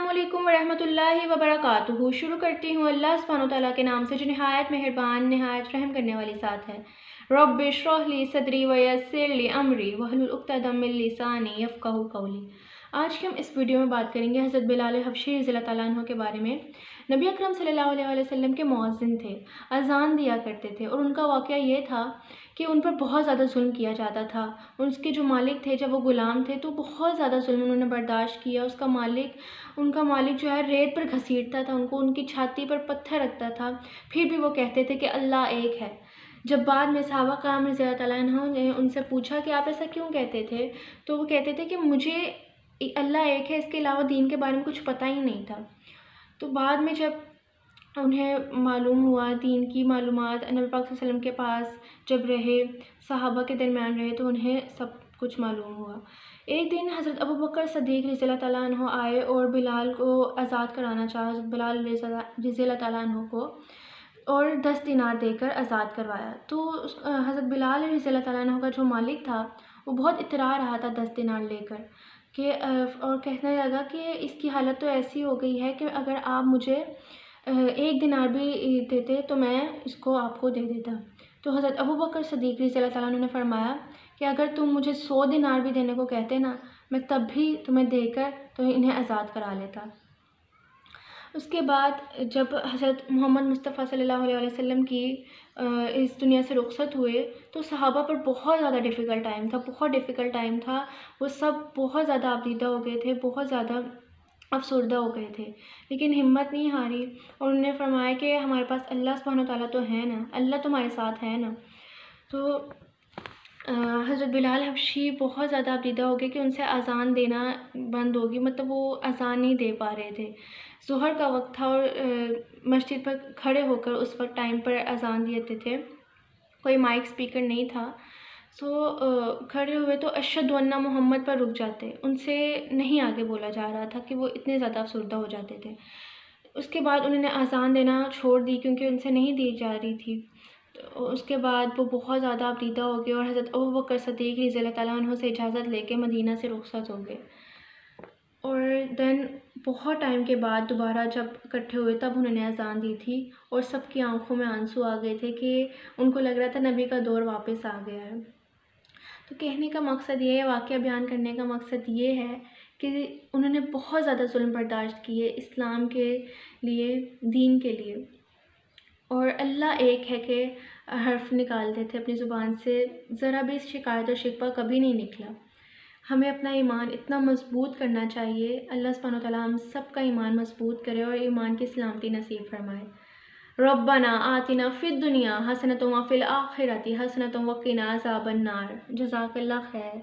अस्सलाम वालेकुम वरहमतुल्लाहि वबरकातुहू। शुरू करती हूँ अल्लाह सुब्हानहू तआला के नाम से जो नहायत मेहरबान नहायत रहम करने वाली ज़ात है। रब्बि इश्रह ली सदरी वयस्सिर ली अमरी वहलुल उक़्दतम मिन लिसानी यफ़क़हू क़ौली। आज की हम इस वीडियो में बात करेंगे हज़रत बिलाल हबशी रज़ियल्लाहु तआला अन्हु के बारे में। नबी अकरम सल्लल्लाहु अलैहि वसल्लम के मुअज़्ज़िन थे, अज़ान दिया करते थे और उनका वाक़या ये था कि उन पर बहुत ज़्यादा जुल्म किया जाता था। उसके जो मालिक थे जब वो ग़ुलाम थे तो बहुत ज़्यादा जुल्म उन्होंने बर्दाश्त किया। उनका मालिक जो है रेत पर घसीटता था उनको, उनकी छाती पर पत्थर रखता था, फिर भी वो कहते थे कि अल्लाह एक है। जब बाद में सहाबा कराम रज़ियल्लाहु तआला अन्हुम ने उनसे पूछा कि आप ऐसा क्यों कहते थे, तो वो कहते थे कि मुझे अल्लाह एक है, इसके अलावा दीन के बारे में कुछ पता ही नहीं था। तो बाद में जब उन्हें मालूम हुआ, दीन की मालूमात नबी पाक सल्लल्लाहु अलैहि वसल्लम के पास जब रहे, सहाबा के दरमियान रहे, तो उन्हें सब कुछ मालूम हुआ। एक दिन हज़रत अबू बकर सिद्दीक़ रज़ियल्लाहु तआला अन्हु आए और बिलाल को आज़ाद कराना चाहा, हज़रत बिलाल रज़ियल्लाहु तआला अन्हु को, और 10 दिनार देकर आज़ाद करवाया। तो हज़रत बिलाल रज़ियल्लाहु तआला अन्हु का जो मालिक था वो बहुत इतरा रहा था 10 दिनार लेकर कि और कहने लगा कि इसकी हालत तो ऐसी हो गई है कि अगर आप मुझे 1 दिनार भी देते तो मैं इसको आपको दे देता। तो हज़रत अबू बकर सिद्दीक़ रज़ियल्लाहु तआला अन्हु ने फरमाया कि अगर तुम मुझे 100 दिनार भी देने को कहते ना, मैं तब भी तुम्हें देकर तो इन्हें आज़ाद करा लेता। उसके बाद जब हज़रत मोहम्मद मुस्तफ़ा सल्लल्लाहु अलैहि वसल्लम की इस दुनिया से रुखसत हुए तो सहाबा पर बहुत ज़्यादा डिफ़िकल्ट टाइम था। वो सब बहुत ज़्यादा आबीदा हो गए थे, बहुत ज़्यादा अफ़सरदा हो गए थे, लेकिन हिम्मत नहीं हारी और उन्होंने फरमाया कि हमारे पास अल्लाह सुब्हानहू तआला तो है ना, अल्लाह तुम्हारे साथ है ना। तो हज़रत बिलाल हबशी बहुत ज़्यादा आबीदा हो गए कि उनसे अज़ान देना बंद होगी, मतलब वो अज़ान नहीं दे पा रहे थे। ज़ोहर का वक्त था और मस्जिद पर खड़े होकर उस वक्त टाइम पर अज़ान देते थे, कोई माइक स्पीकर नहीं था। खड़े हुए तो अशहदु अन्ना मोहम्मद पर रुक जाते, उनसे नहीं आगे बोला जा रहा था कि वो इतने ज़्यादा अफ़सरदा हो जाते थे। उसके बाद उन्होंने अज़ान देना छोड़ दी क्योंकि उनसे नहीं दी जा रही थी। तो उसके बाद वो बहुत ज़्यादा आबीदा हो गए और हज़रत अबू बकर सिद्दीक़ रज़ियल्लाहु तआला अन्हु से इजाज़त लेके मदीना से रुखसत हो गए। और देन बहुत टाइम के बाद दोबारा जब इकट्ठे हुए तब उन्होंने अज़ान दी थी और सबकी आंखों में आंसू आ गए थे कि उनको लग रहा था नबी का दौर वापस आ गया है। तो कहने का मकसद ये है, वाक़या बयान करने का मकसद ये है कि उन्होंने बहुत ज़्यादा जुल्म बर्दाश्त किए इस्लाम के लिए, दीन के लिए, और अल्लाह एक है के हर्फ निकालते थे अपनी ज़ुबान से, ज़रा भी शिकायत और शिकवा कभी नहीं निकला। हमें अपना ईमान इतना मज़बूत करना चाहिए, अल्लाह सुब्हानहू तआला हम सब का ईमान मज़बूत करे और ईमान की सलामती नसीब फरमाए। रब्बना आतिना फ़िद दुनिया हसनतुम व फ़िल आखिरति हसनतुम व क़िना अज़ाबन्नार। जज़ाकल्लाह खैर।